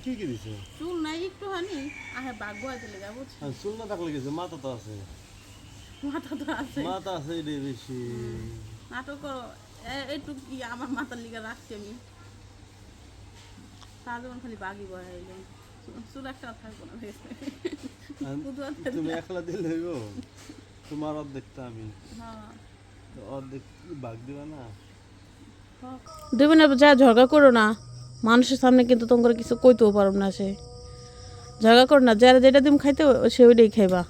কি কি দিছে? চুল নাই একটুখানি আহে বাঘ বয়াতে লেগে বুঝছি। চুল না থাকলে গেছে, মাথা তো আছে। মাথা তো আছে, মাথা আছে এটাই বেশি। নাটক করো। একটু কি আমার মাথার লিগে রাখছি আমি, সারা জীবন খালি বাঘই বয়া এলাম, চুল একটা থাকবো না। তুমি একলা দিলে হইব, তোমার অর্ধেকটা আমি, হ্যাঁ তো অর্ধেক ভাগ দিবা না। দেবে না, যা ঝগড়া করো না মানুষের সামনে, কিন্তু তোমার কিছু কইতেও পারো না। সে ঝগড়া করো না, যারা যেটা তুমি খাইতে সে ওইটাই খাইবা।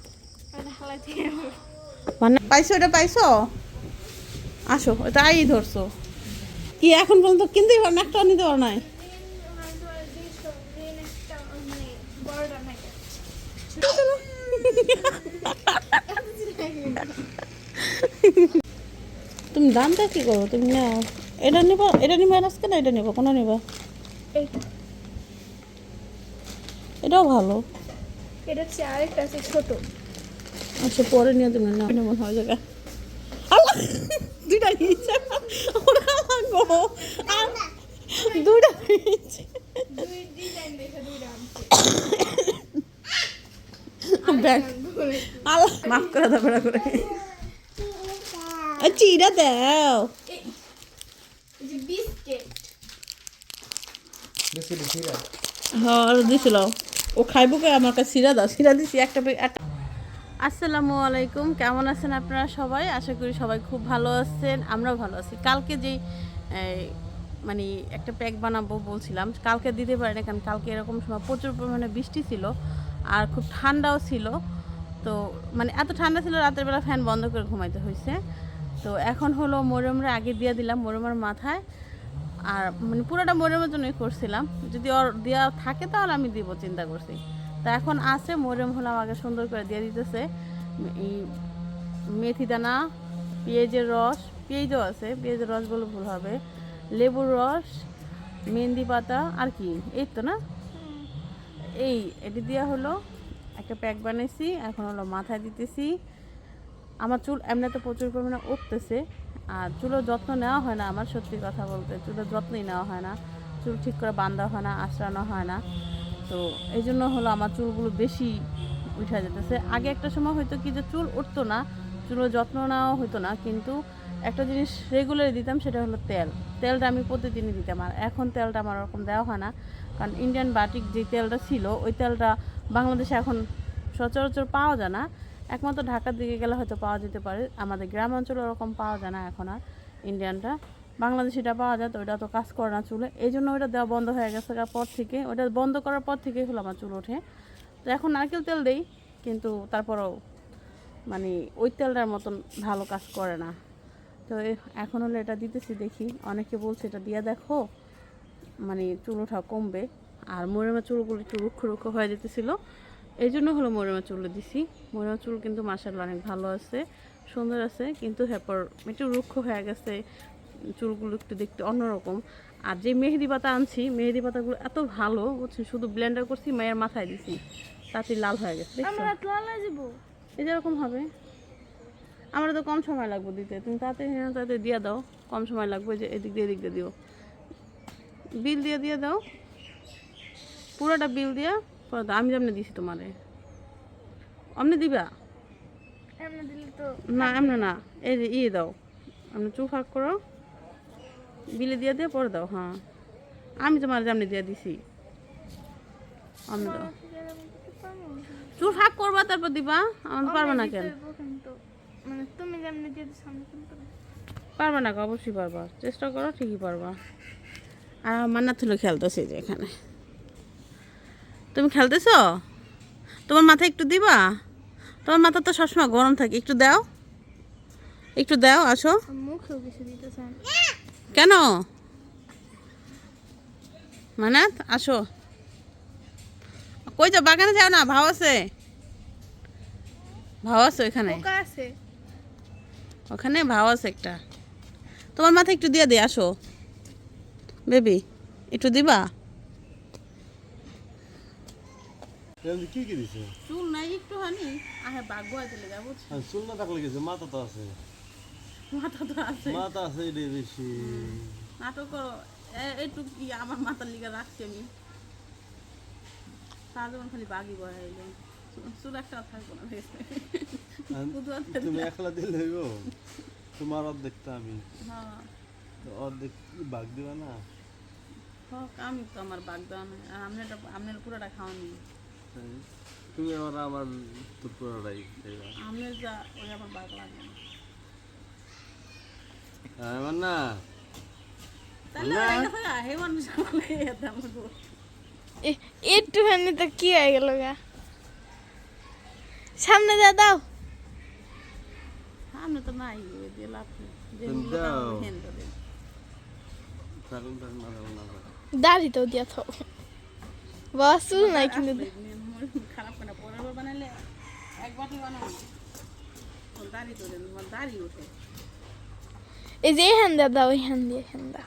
মানে পাইছো, এটা পাইছো, আসো এটা আই ধরছো কি এখন পর্যন্ত কিনতেই পারো না, একটা নিতে পারো নাই। তুমি দামটা কি করো, তুমি নাও এটা নিবা, এটা নিবা আজকে না এটা নিবা, কোনো নিবা? এটাও ভালো, এটা হচ্ছে আরেকটা আছে ছোট। আচ্ছা পরে নিয়ে তুমি না মনে হয় জায়গা দুইটা নিয়েছে দুইটা নিয়েছে। দুই ডিজাইন দেখে দুইটা আনছি। আল্লাহ মাফ করে দাও করে, চিরা দাও। এই যে বিস্কিট হ্যাঁ দিছিল, ও খাইবো কে, আমার কাছে সিরা দাও, সিরা দিছি একটা একটা। আসসালামু আলাইকুম, কেমন আছেন আপনারা সবাই? আশা করি সবাই খুব ভালো আছেন, আমরাও ভালো আছি। কালকে যেই মানে একটা প্যাক বানাবো বলছিলাম, কালকে দিতে পারি না, কারণ কালকে এরকম সময় প্রচুর পরিমাণে বৃষ্টি ছিল আর খুব ঠান্ডাও ছিল। তো মানে এত ঠান্ডা ছিল, রাতের বেলা ফ্যান বন্ধ করে ঘুমাইতে হয়েছে। তো এখন হলো মরিয়মরা আগে দিয়ে দিলাম মরিয়মের মাথায়, আর মানে পুরোটা মরিয়মের জন্যই করছিলাম, যদি ওর দেওয়া থাকে তাহলে আমি দিব চিন্তা করছি। তা এখন আছে মরিয়ম হলো আমাকে সুন্দর করে দিয়ে দিতেছে এই মেথি দানা, পেঁয়াজের রস, পেঁয়াজও আছে, পেঁয়াজের রস বলে ভুল হবে, লেবুর রস, মেহেন্দি পাতা, আর কি এই তো না, এটি দেওয়া হলো একটা প্যাক বানিয়েছি। এখন হলো মাথায় দিতেছি। আমার চুল এমনিতে প্রচুর পরিমাণে উঠতেছে, আর চুলের যত্ন নেওয়া হয় না আমার, সত্যি কথা বলতে চুলের যত্নই নেওয়া হয় না, চুল ঠিক করে বাঁধা হয় না, আঁচড়ানো হয় না। তো এই জন্য হলো আমার চুলগুলো বেশি উঠে যেতেছে। আগে একটা সময় হয়তো কি যে চুল উঠতো না, চুলের যত্ন নেওয়া হতো না, কিন্তু একটা জিনিস রেগুলার দিতাম, সেটা হলো তেলটা আমি প্রতিদিনই দিতাম। আর এখন তেলটা আমার ওরকম দেওয়া হয় না, কারণ ইন্ডিয়ান বাটিক যে তেলটা ছিল ওই তেলটা বাংলাদেশে এখন সচরাচর পাওয়া যায় না। একমাত্র ঢাকার দিকে গেলে হয়তো পাওয়া যেতে পারে, আমাদের গ্রাম অঞ্চলে ওরকম পাওয়া যায় না এখন আর ইন্ডিয়ানটা। বাংলাদেশিটা পাওয়া যায়, তো ওইটা তো কাজ করে না চুলে, এই জন্য ওইটা দেওয়া বন্ধ হয়ে গেছে। পর থেকে ওইটা বন্ধ করার পর থেকেই হলো আমার চুল ওঠে। তো এখন নারকেল তেল দেই, কিন্তু তারপরেও মানে ওই তেলটার মতন ভালো কাজ করে না। তো এখন হলো এটা দিতেছি, দেখি অনেকে বলছে এটা দিয়ে দেখো মানে চুল ওঠা কমবে। আর মরিয়মের চুলগুলো একটু রুক্ষ রুক্ষ হয়ে যেতেছিলো, এই জন্য হলো মরিয়মের চুলে দিছি। মরিয়মের চুল কিন্তু মাশাআল্লাহ অনেক ভালো আছে, সুন্দর আছে, কিন্তু এরপর একটু রুক্ষ হয়ে গেছে চুলগুলো, একটু দেখতে অন্যরকম। আর যে মেহেদি পাতা আনছি, মেহেদি পাতাগুলো এত ভালো বুঝছি, শুধু ব্লেন্ডার করছি, মায়ের মাথায় দিছি, তাতে লাল হয়ে গেছে। এই যেরকম হবে, আমার তো কম সময় লাগবে দিতে, তুমি তাতে দিয়ে দাও, কম সময় লাগবে। যে এদিক দিয়ে দিও, বিল দিয়ে দাও, পুরোটা বিল দিয়ে পরে দাও। আমি যেমনি দিছি তোমারে অমনি দিবা না, এমনি না, এই যে দাও, আপনি চুল ফাঁক করো, বিলে দিয়ে পরে দাও। হ্যাঁ আমি তোমার যেমনি দিয়ে দিছি অমনি দাও, চুল ফাঁক করবা তারপর দিবা, আমার পারবে না কেন? পারবা না, অবশ্যই পারবা, চেষ্টা করো, ঠিকই পারবা। আর মান্নাত হলো খেলতেছে যে এখানে, তুমি খেলতেছ, তোমার মাথায় একটু দিবা, তোমার মাথা তো সবসময় গরম থাকে, একটু দাও, একটু দাও, আসো। কেন মানাত, আসো, কই যাও, বাগানে যাও না, ভাও আছে, ভাও আছে ওইখানে, ওখানে ভাও আছে একটা, তোমার মাথায় একটু দিয়ে দে, আসো বেবি, একটু দিবা। কি কি দিছে? চুল নাই একটুখানি আহে বাঘ বয়াতে লেগে বুঝছি। চুল না থাকলে গেছে, মাথা তো আছে। মাথা তো আছে, মাথা আছে এটাই বেশি। নাটক করো। একটু কি আমার মাথার লিগে রাখছি আমি, সারা জীবন খালি বাঘই বহাইলে চুল একটা থাকবো না আর তুমি একলা দিলে হইব তোমার অর্ধেকটা আমি হ্যাঁ তো অর্ধেক ভাগ দিবা না হোক আমি তো আমার বাঘ দেওয়া নাই আর আপনার পুরোটা খাওয়ানি তুমি আবার আমার তোর পুরোটাই খাইবা আপনার যা ওই আমার বাঘ লাগে না আমার না তাহলে ওই কথা হে মানুষ আমাকে আমার একটুখানি তো কি হয়ে গেল গা সামনে যা দাও সামনে তো নাই ওই দিয়ে লাভ নেই তুমি দাও। যেগুলো থাকুন থাকুন না থাকুন না দাড়ি তো দিয়া থাও বাস চুল নাই কিন্তু খারাপ করে পরের বার বানাইলে এক বাটি বানাবো দাড়ি তো দেন দাড়ি ওঠে এই যে হ্যান দা দাও হ্যান দিয়ে হ্যান দা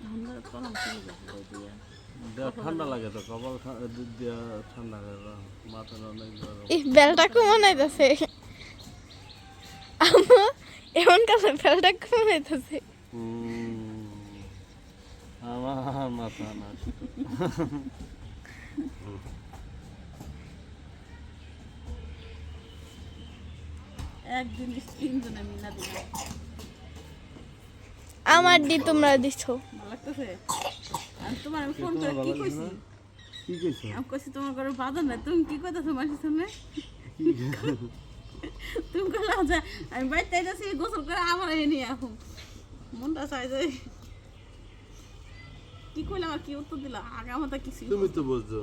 আমরা কলম শুরু করবো দিয়া দেওয়া ঠান্ডা লাগে তো কপাল দেওয়া ঠান্ডা লাগে তো, মাথার অনেক গরম। এই বেলটা কমানাইতেছে আমার এমন কাছে বেলটা কমানাইতেছে আমার মাথা না একদিন তিনজনে মিনা দিলাম আমার দি তোমরা দিছো ভালো লাগতেছে আর তোমার আমি ফোন করে কি কইছি কি কইছো আমি কইছি তোমার ঘরে বাধা নাই তুমি কি কইতাছো মাসির সামনে তুমি কইলা যে আমি বাইতে যাচ্ছি গোসল করে আবার এনে নিয়ে আসো মনটা চাই যায় কি কইলাম আর কি উত্তর দিলা আগে আমার তো কিছু তুমি তো বুঝছো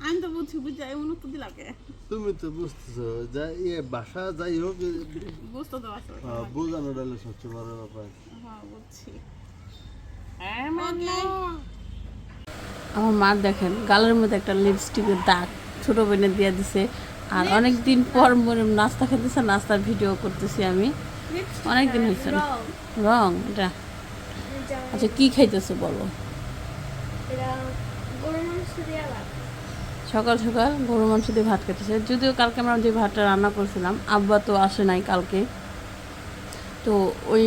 আমি তো বুঝছি বুঝা এমন উত্তর দিলা কে তুমি তো বুঝতেছো যা ইয়ে বাসা যাই হোক বুঝতে তো পারছো বোঝানো ডালে সবচেয়ে বড় ব্যাপার হ্যাঁ বুঝছি আমার মা দেখেন গালের মধ্যে একটা লিপস্টিকের দাগ ছোট বোনের দিয়ে দিছে আর অনেক দিন পর মনে নাস্তা খেতেছে নাস্তার ভিডিও করতেছি আমি অনেক দিন হয়েছে না রং এটা আচ্ছা কি খাইতেছো বলো এটা গরু মাংস দিয়া ভাত সকাল সকাল গরু মাংস দিয়ে ভাত খেতেছে যদিও কালকে আমরা যে ভাতটা রান্না করছিলাম আব্বা তো আসে নাই কালকে তো ওই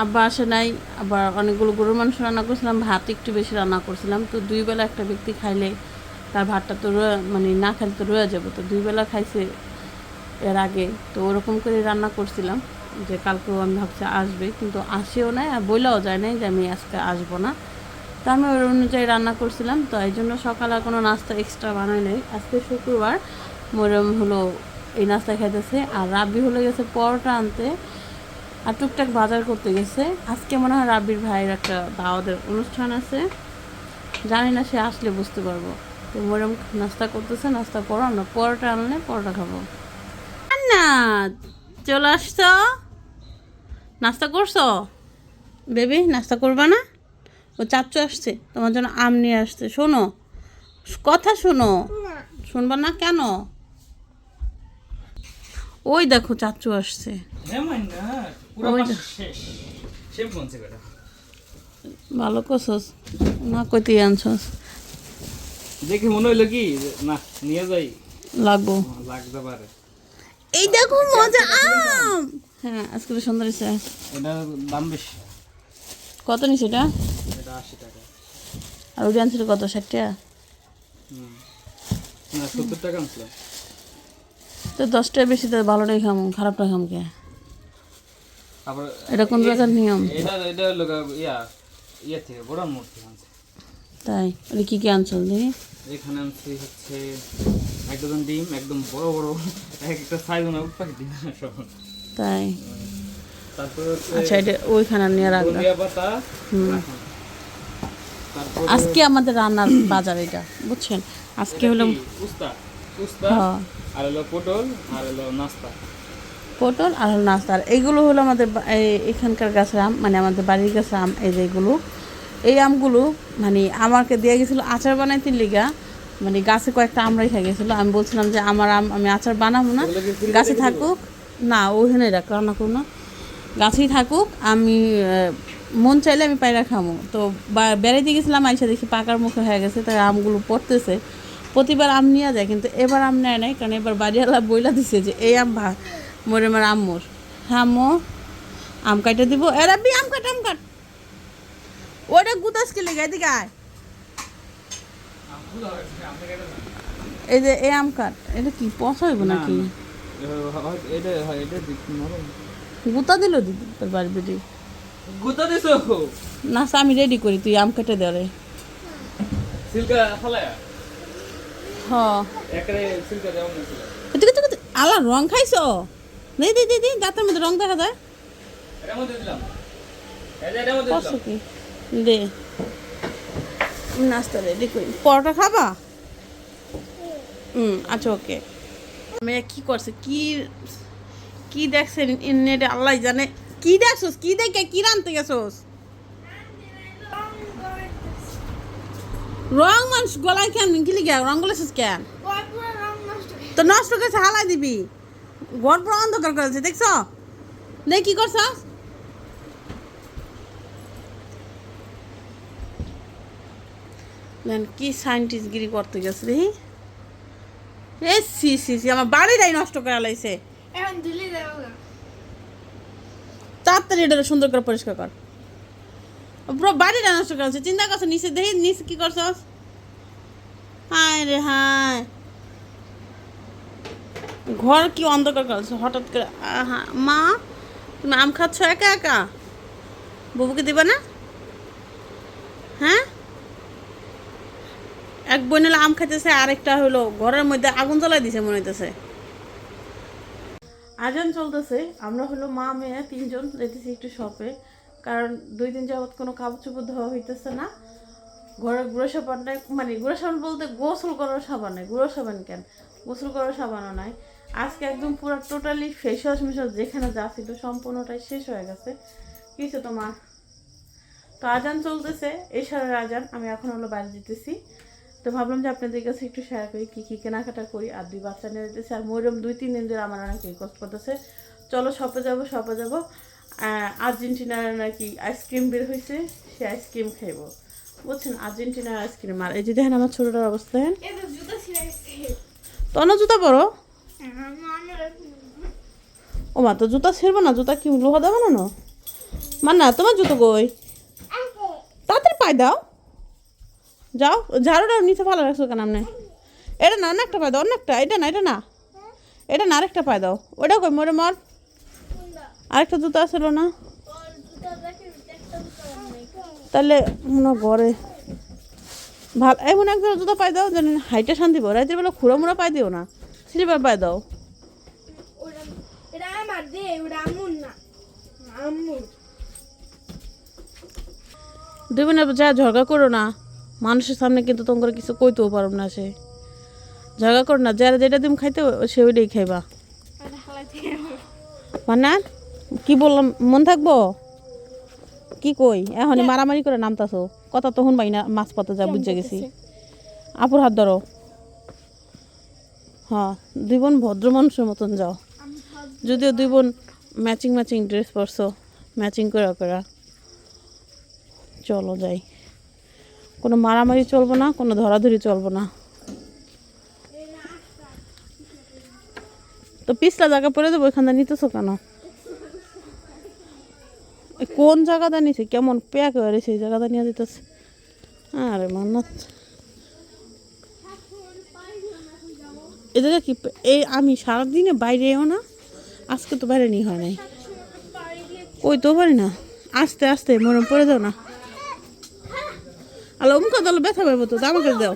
আব্বা আসে নাই আবার অনেকগুলো গরুর মাংস রান্না করছিলাম ভাত একটু বেশি রান্না করছিলাম তো দুই বেলা একটা ব্যক্তি খাইলে তার ভাতটা তো মানে না খাইলে তো রয়ে যাবো তো দুই বেলা খাইছে এর আগে তো ওরকম করে রান্না করছিলাম যে কালকেও আমি ভাবছি আসবে কিন্তু আসেও নাই আর বইলাও যায় নাই যে আমি আজকে আসবো না তো আমি ওই অনুযায়ী রান্না করছিলাম তো এই জন্য সকালে কোনো নাস্তা এক্সট্রা বানাই নাই আজকে শুক্রবার মোরম হলো এই নাস্তা খাইতেছে আর রাব্বি হলে গেছে পরোটা আনতে আর টুকটাক বাজার করতে গেছে আজকে মনে হয় রাব্বির ভাইয়ের একটা দাওয়াতের অনুষ্ঠান আছে জানি না সে আসলে বুঝতে পারবো তো মোরম নাস্তা করতেছে নাস্তা করো আমরা পরোটা আনলে পরোটা খাবো না চলে আসছো নাস্তা করছো বেবি নাস্তা করবা না ও চাচ্চু আসছে তোমার জন্য আম নিয়ে আসছে শোনো কথা শোনো শুনবা না কেন ওই দেখো চাচ্চু আসছে ওই ভালো করছস না কইতে আনছস দেখি মনে হইলো কি না নিয়ে যাই লাগবো লাগতে পারে এই দেখো মজা আম হ্যাঁ আজকে তো সুন্দর হয়েছে এটা দাম বেশি কত নিছে এটা এটা 80 টাকা আর ওই আনছিল কত 60 টাকা না 70 টাকা আনছিল তো 10 টাকা বেশি তো ভালোটাই খাম খারাপটা খাম কে তারপর এটা কোন প্রকার নিয়ম এটা লোক ইয়া থেকে বড় মূর্তি আনছে তাই ওটা কি কি আনছো দেখি এখানে আনছি হচ্ছে এক ডজন ডিম একদম বড় বড় একটা সাইজ না উপায় ডিম সব তাই তারপর আচ্ছা এটা ওইখানে নিয়ে রাখলাম ধনিয়া পাতা রাখুন। তারপর আজকে আমাদের রান্নার বাজার এটা বুঝছেন আজকে হলো উস্তা উস্তা হ্যাঁ আর হলো পটল আর হলো নাস্তা পটল আর হলো নাস্তা আর এইগুলো হলো আমাদের এখানকার গাছের আম মানে আমাদের বাড়ির গাছের আম এই যেগুলো এই আমগুলো মানে আমাকে দিয়ে গেছিলো আচার বানাইতে লিগা মানে গাছে কয়েকটা আম রেখে গেছিলো আমি বলছিলাম যে আমার আম আমি আচার বানাবো না গাছে থাকুক না ওখানে রাখ রান্না করো না গাছেই থাকুক আমি মন চাইলে আমি পায়রা খামো তো বেড়াইতে গেছিলাম আইসা দেখি পাকার মুখে হয়ে গেছে তাই আমগুলো পড়তেছে প্রতিবার আম নিয়ে যায় কিন্তু এবার আম নেয় নাই কারণ এবার বাড়িওয়ালা বইলা দিছে যে এই আম মোরে আমার আম্মুর হ্যাঁ আম্মু আম কাটে দিব এরা বি আম কাট ওটা গুতাস কে লেগে এদিকে আয় এই যে এই আম কাঠ এটা কি পচা হইব নাকি? এটা নরম। গুতা দিল দিদি তোর বাড়ি বেটি গুতা দিছো না আমি রেডি করি, তুই আম কেটে দেরে। সিল্কা ফালায়া হ একরে সিল্কা দেওয়া না ছিল। আলা রং খাইছো? নেই দি দিদি দাঁতের মধ্যে রং দেখা যায়। এর মধ্যে দিলাম, এই যে এর মধ্যে কষ্ট দিলাম। কি দে নাস্তা রেডি করি। পরোটা খাবা? আচ্ছা ওকে। আমি কি করছে কি কি দেখছেন নেটে আল্লাহ জানে। কি দেখছোস? কি দেখে কি রানতে গেছোস? রং মানুষ গলায় কেন গিলি গে রং গলেছিস কেন? তো নষ্ট করেছে হালাই দিবি। ঘর পুরো অন্ধকার করেছে দেখছ? দেখ কি করছস? দেন কি সায়েন্টিস্টগিরি করতে গেছে দেখি। এ সি সি সি আমার বাড়িটাই নষ্ট করে লাইছে। এখন দিলি দেবো না। তাড়াতাড়ি এটা সুন্দর করে পরিষ্কার কর। পুরো বাড়িটা নষ্ট করে লাইছে। চিন্তা করছো নিচে দেখি নিচে কি করছস? হায় রে হায়, ঘর কি অন্ধকার করেছে হঠাৎ করে। মা তুমি আম খাচ্ছ একা একা? বাবুকে দিবা না? হ্যাঁ, এক বোন হলো আম খাইতেছে, আরেকটা হলো ঘরের মধ্যে আগুন জ্বলাই দিছে মনে হইতেছে। আজান চলতেছে, আমরা হলো মা মেয়ে তিনজন যেতেছি একটু শপে, কারণ 2 দিন যাবত কোনো কাপড় চোপড় ধোয়া হইতেছে না। ঘরে গুঁড়ো সাবান নাই, মানে গুঁড়ো সাবান বলতে গোসল করার সাবান নাই। গুঁড়ো সাবান কেন, গোসল করার সাবানও নাই। আজকে একদম পুরো টোটালি ফেস ওয়াশ মেশাস যেখানে যা ছিল সম্পূর্ণটাই শেষ হয়ে গেছে। কিছু তোমার তো আজান চলতেছে, এশারের আজান। আমি এখন হলো বাইরে যেতেছি, তো ভাবলাম যে আপনাদের কাছে একটু শেয়ার করি কী কী কেনাকাটা করি। আর 2 বাচ্চা নিয়ে যেতেছি, আর ময়ূরম 2-3 দিন ধরে আমার অনেক রিকোয়েস্ট করতেছে চলো শপে যাবো শপে যাবো। আর্জেন্টিনার নাকি আইসক্রিম বের হয়েছে, সে আইসক্রিম খাইব বুঝছেন, আর্জেন্টিনার আইসক্রিম। আর এই যে দেখেন আমার ছোটোটার অবস্থা, দেখেন এটা জুতা ছিঁড়ে গেছে। তখন জুতা পরো। আমার ও মা তো জুতা ছিঁড়বো না, জুতা কি লোহা দেবো না? মান না তোমার জুতো কই? তাড়াতাড়ি পায়ে দাও, যাও। ঝাড়ুটা নিচে ভালো রাখছো কেন আপনি? এটা না, অন্য একটা পায়ে দাও, অন্য একটা। এটা না, এটা না, এটা না, আরেকটা পায়ে দাও। ওটা কই মরে মর, আরেকটা জুতো আসলো না। তাহলে মনে ঘরে ভালো এমন একজন জুতো পায়ে দাও যেন হাইটে শান্তি পাও। রাতের বেলা খুঁড়ো মুড়া পায়ে দিও না, স্লিপার পায়ে দাও। এটা আমার দে, ওটা আমুন না, আমুন। 2 বোনের যা ঝগড়া করো না, মানুষের সামনে কিন্তু তোমার কিছু কইতেও পারো না। সে ঝগড়া করো না, যারা যেটা তুমি খাইতে সে ওইটাই খাইবা। মানে কি বললাম মন থাকবো? কি কই এখনই মারামারি করে নামতাছো, কথা তো শুনবাই না। মাছ পথে যা বুঝে গেছি। আপুর হাত ধরো। হ্যাঁ, 2 বোন ভদ্র মানুষের মতন যাও। যদিও 2 বোন ম্যাচিং ম্যাচিং ড্রেস পরছো, ম্যাচিং করা করা। চলো যাই, কোনো মারামারি চলবো না, কোনো ধরাধরি চলবো না। তো পিছলা জায়গা পরে দেবো, এখানটা নিতেছো কেন? কোন জায়গাটা নিছে, কেমন প্যাক হয়ে রয়েছে এই জায়গাটা নিয়ে দিতেছে। আরে মান্নাত, এই জায়গা কি এই আমি সারাদিনে বাইরে এও না, আজকে তো বাইরে নিয়ে হয় নাই, কই তো পারি না। আস্তে আস্তে মরম পরে দাও না। আলো মুখা তাহলে ব্যথা পাবো তো, আমাকে দাও।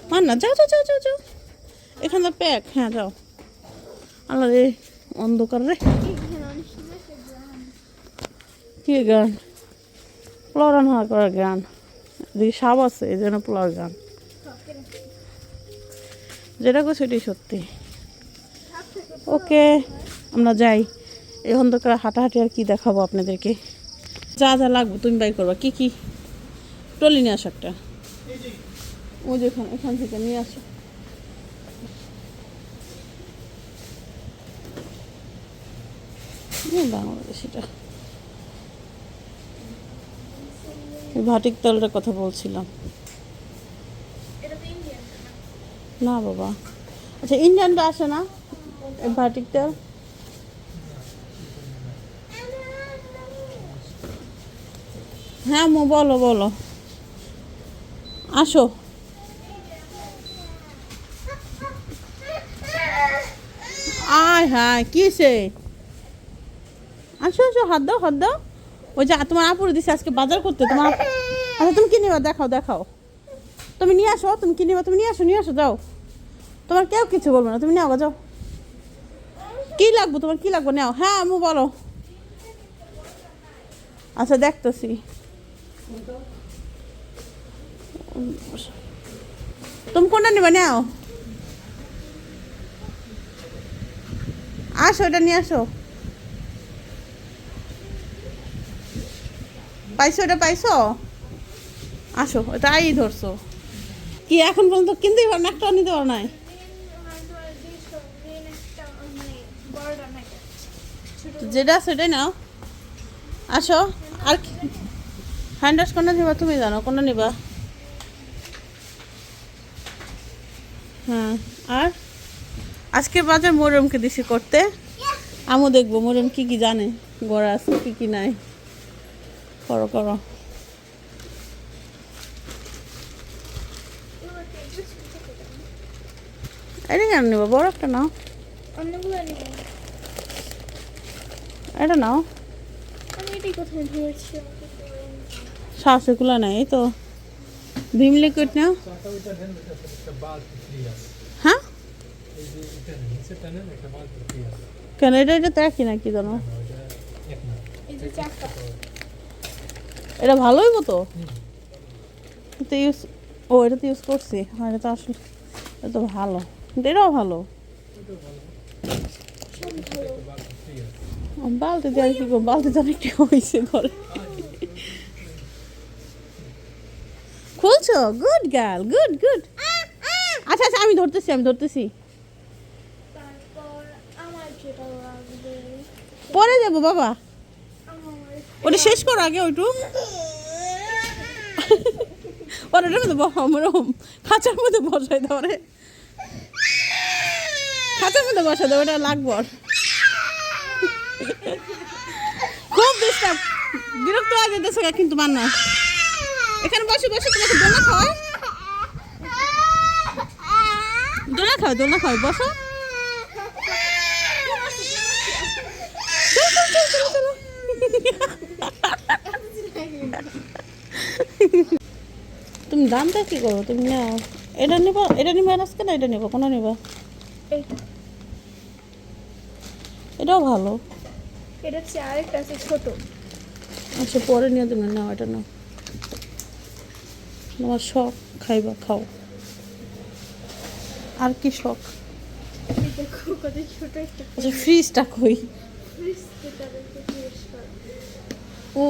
মান না, যাও যাও যাও যাও যাও, এখানটা প্যাক। হ্যাঁ যাও। আল্লাহ রে অন্ধকার রে। কি গান? প্লরান হওয়া করার গান। এদিকে সাপ আছে এই জন্য প্লর গান। যেটা কো সেটাই সত্যি। ওকে আমরা যাই। এই অন্ধকার হাঁটাহাঁটি আর কি দেখাবো আপনাদেরকে। যা যা লাগবে তুমি বাই করবা। কি কি টলি নিয়ে আসো একটা, ওই যে এখান থেকে নিয়ে আসো। বাংলাদেশিটা ভাটিক তেলটার কথা বলছিলাম না বাবা। আচ্ছা ইন্ডিয়ানটা আসে না ভাটিক তেল? হ্যাঁ বলো বলো। আসো। আয় হায় কিসে? আসো আসো, হাত দাও হাত দাও। ওই যে তোমার আপুরে দিছে আজকে বাজার করতে তোমার। আচ্ছা তুমি কি নিবা দেখাও দেখাও। তুমি নিয়ে আসো, তুমি কি নিবা? তুমি নিয়ে আসো যাও। তোমার কেউ কিছু বলবো না, তুমি নাও যাও। কি লাগবে তোমার, কি লাগবে নাও। হ্যাঁ আম্মু বলো। আচ্ছা দেখতেছি। তুমি কোনটা নিবা নাও। আসো এটা নিয়ে আসো। পাইছো এটা পাইছো? আসো এটা আই ধরছো। কি এখন পর্যন্ত কিনতেই পারো না, একটাও নিতে পারো নাই? যেটা সেটাই নাও। আসো। আর হ্যান্ড ওয়াশ কোনটা নিবা তুমি জানো, কোনটা নিবা? হ্যাঁ। আর আজকে বাজার মরিয়মকে দিছি করতে। আমও দেখবো মরিয়ম কি কি জানে, গড়া আছে কি কি নাই। করো করো। এটা কেন নেবো, বড় একটা নাও। অন্যগুলো নেই, এটা নাও। আমি এটাই কোথায় ধরেছি। শাশুগুলো নাই, এই তো ভিম লিকুইড নাও। হ্যাঁ কেন, এটা এটা তো একই নাকি জানো? এই যে চাকা, এটা ভালোই মতো তো ইউজ। ও এটা তো ইউজ করছি। হ্যাঁ এটা তো আসলে এটা তো ভালো, কিন্তু এটাও ভালো। বালতি দিয়ে আর কি করবো, বালতি তো অনেকটা হয়েছে ঘরে। খুলছো? Good girl, good good. আচ্ছা আচ্ছা আমি ধরতেছি আমি ধরতেছি। তারপর আমার যেটা লাগবে, পরে যাবো বাবা, আমার ওটা শেষ করো আগে ওইটু। ওটার মধ্যে ওরকম খাঁচার মধ্যে বসাই দাও রে, খাঁচার মধ্যে বসাই দাও, ওটা লাগবো। খুব ডিস্টার্ব, বিরক্ত হয়ে যেতেছে কিন্তু মান্না। এখানে বসে বসে তোমাকে দোলনা খাওয়ায়, দোলনা খাও দোলনা খাও, বসো। চলো, চলো, চলো, চলো, চলো। তুমি দামটা কি করো, তুমি নাও। এটা নিবো, এটা নিবো আজকে না এটা নিবো, কোনো নিবো? এইটা, এটাও ভালো। এটা হচ্ছে আরেকটা আছে ছোট। আচ্ছা পরে নিয়ে তুমি নাও, এটা নাও। তোমার শখ খাইবা খাও। আর কি শখ? এই দেখো কত ছোট একটা আচ্ছা ফ্রিজটা কই? ফ্রিজ, তাদেরকে ফ্রেশ করা। ও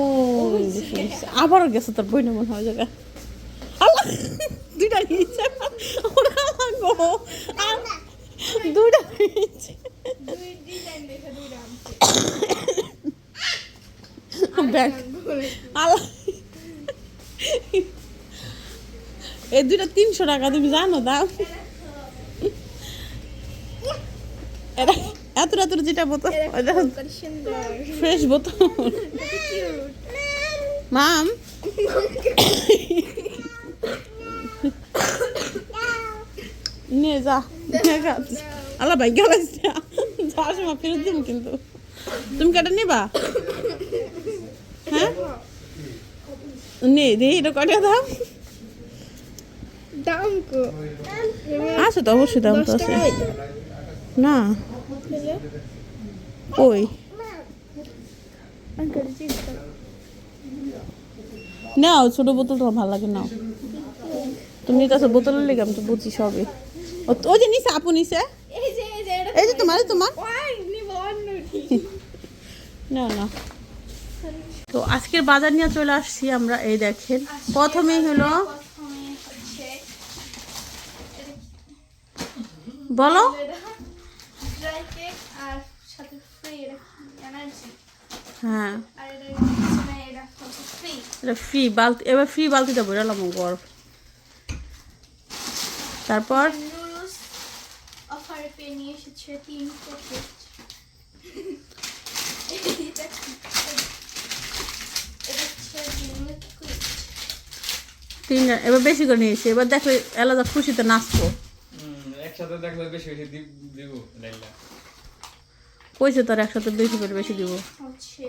ফ্রিজ আবারও গেছে তোর বই মনে হয় জায়গা। আল্লাহ দুইটা নিয়েছে ওরা গো, আর দুইটা নিয়েছে। দুই ডিজাইন দেখে দুই দাম। ব্যাগ আল্লাহ, এই দুইটা 300 টাকা, তুমি জানো দাম? এটা এত এত যেটা বোতল, সুন্দর ফ্রেশ বোতল। কিউট। মাম নে যা, আল্লাহ ভাই গেলাস যাওয়ার সময় ফেরত দিব কিন্তু। তুমি কটা নিবা? হ্যাঁ নে দে, এটা কটা দাম? দাম কো আছে তো অবশ্যই, দাম তো আছে না। ওই নাও ছোট বোতল, তোমার ভালো লাগে নাও। তুমি কাছে বোতলের লেগে আমি তো বুঝি সবই। ওই যে নিচে আপু নিচে, এই যে তোমার তোমার না না। তো আজকের বাজার নিয়ে চলে আসছি আমরা। এই দেখেন প্রথমে হলো, বলো ড্রাই কেক আর সাথে ফ্রি এনার্জি, হ্যাঁ আর এটা ফ্রি। এটা ফ্রি বালতি, এবার ফ্রি বালতিটা বেরোলাম গর্ব। তারপর নুডলস অফারে পেয়ে নিয়ে এসেছে 3 প্যাকেট। এটা হচ্ছে লিকুইড। তিনটা এবার বেশি করে নিয়েছি, এবার দেখলে আলাদা খুশিতে নাচবো। একসাথে দেখলে বেশি বেশি দিব লাইলা। কইছে তোর একসাথে বেশি করে বেশি দিব,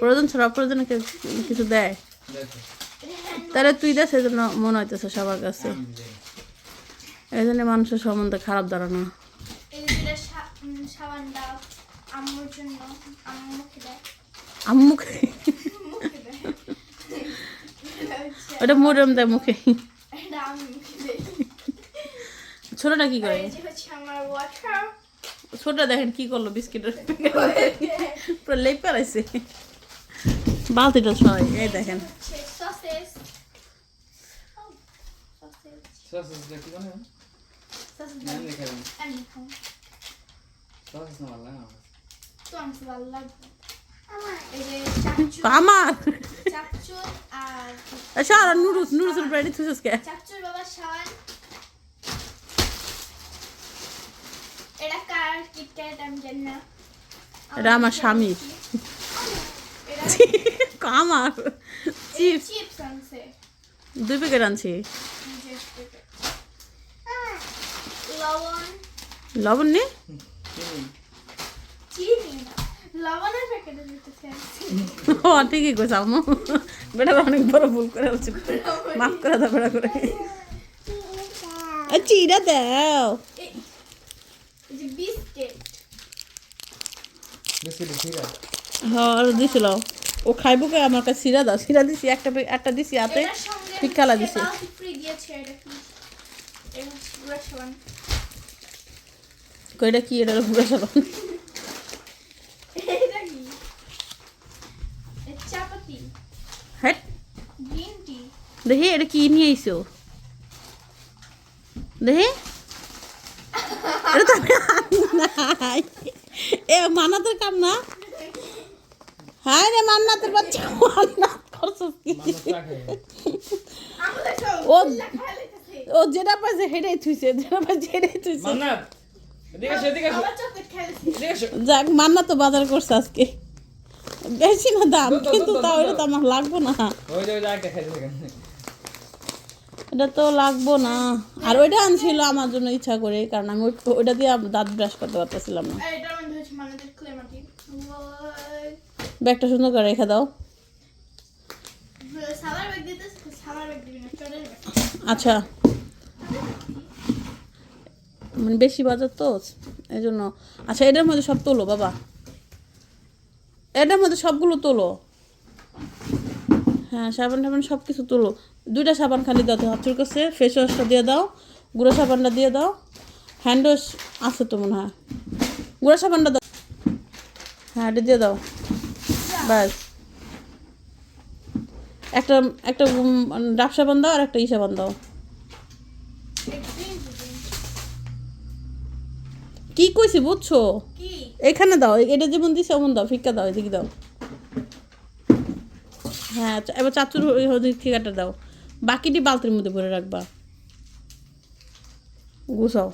প্রয়োজন ছাড়া অপ্রয়োজনে কেউ কিছু দেয়? দেখো তাহলে তুই দেয়, সেই জন্য মনে হইতেছে সবার কাছে, এই জন্য মানুষের সম্বন্ধে খারাপ ধারণা। এই দুটো সাবান দাও আম্মুর জন্য, আম্মু মুখে দেয়। আম্মুকে মুখে দেয়। ওটা মরিয়ম দেয় মুখে। এটা আমি মুখে দেই। ছোটটা কি করে? এই যে হচ্ছে আমার ওয়াটার। ছোটটা দেখেন কি করলো, বিস্কিটের পুরো লেপ পারাইছে বালতিটা সবাই। এই দেখেন হচ্ছে সসেজ। সসেজ। সসেস দেখি না সসেজ না দেখে না আমি খাও। সসেস না ভালো না তো আমি ভালো লাগবে। এই যে চাচু, আমার চাচু আর সারা নুডলসের ব্রেডি থুসেস কে? চাচুর বাবা সাবান। এটা কার কিটক্যাট আমি জানি না। এটা আমার স্বামীর। এটা আমার চিপস চিপস আনছে। 2 প্যাকেট আনছি। লবণ, লবণ নেই? চিনি না, লবণের প্যাকেটে দিতেছে। ও ঠিকই কইছ আম্মু, বেটা অনেক বড় ভুল করে উচিত, মাফ করে দাও বেটা করে। চিরা দাও। এই যে বিস্কিট, বিস্কিট ঠিক আছে হ্যাঁ দিছিল, ও খাইবো কে আমার কাছে সিরা দাও। সিরা দিছি, একটা দিছি হাতে, এটার সঙ্গে পিকালা দিছে। ফ্রি দিয়েছে। এটা কি? এটা হচ্ছে গুঁড়া সাবান। কইটা কি? এটা পুরো সাবান। এটা কি? এটা চাপাতি, হ্যাঁ গ্রিন টি। দেখি এটা কি নিয়ে আইছো, দেখি এটা তো নাই। এ মান্নাতের কাম না? হ্যাঁ রে মান্নাতের বাচ্চা, মান্নাত করছস কি? আমরা সব ও খাই লাইতেছে। ও যেটা পাইছে সেটাই থুইছে, যেটা পাইছে সেটাই থুইছে। মান্নাত এদিকে এসো এদিকে এসো আবার চকলেট খাইতেছে। এদিকে এসো যাক মান্নাত তো বাজার করছে আজকে, বেশি না দাম, দাও, দাও, কিন্তু দাও, তাও দাও। এটা তো আমার লাগবো না, ওই যে একটা খাইতে থাকেন এটা তো লাগবো না। আর ওইটা আনছিল আমার জন্য ইচ্ছা করে, কারণ আমি ওইটা দিয়ে দাঁত ব্রাশ করতে পারতেছিলাম না। আর এটার মধ্যে হচ্ছে মানেদের ক্লেমাটি। ব্যাগটা সুন্দর করে রেখে দাও। সালার ব্যাগ দিতেছে, সালার ব্যাগ দিবি না, চলের ব্যাগ। আচ্ছা, মানে বেশি বাজার তো এই জন্য। আচ্ছা এটার মধ্যে সব তোলো বাবা, এটার মধ্যে সবগুলো তোলো। হ্যাঁ সাবান টাবান সব কিছু তোলো। 2টা সাবান খালি দাও তো, হাত চুলকাছে। ফেস ওয়াশটা দিয়ে দাও, গুঁড়ো সাবানটা দিয়ে দাও, হ্যান্ড ওয়াশ আছে তো মনে হয়, গুঁড়ো সাবানটা দাও। হ্যাঁ এটা দিয়ে দাও, ব্যাস। একটা একটা ডাব সাবান দাও, আর একটা সাবান দাও। কি কইছি বুঝছো? কি? এখানে দাও, এটা যেমন দিছে অমন দাও, ফিক্কা দাও, এদিকে দাও। হ্যাঁ এবার চাচুর ঠিকাটা দাও, বাকিটি বালতির মধ্যে ভরে রাখবা, গুছাও।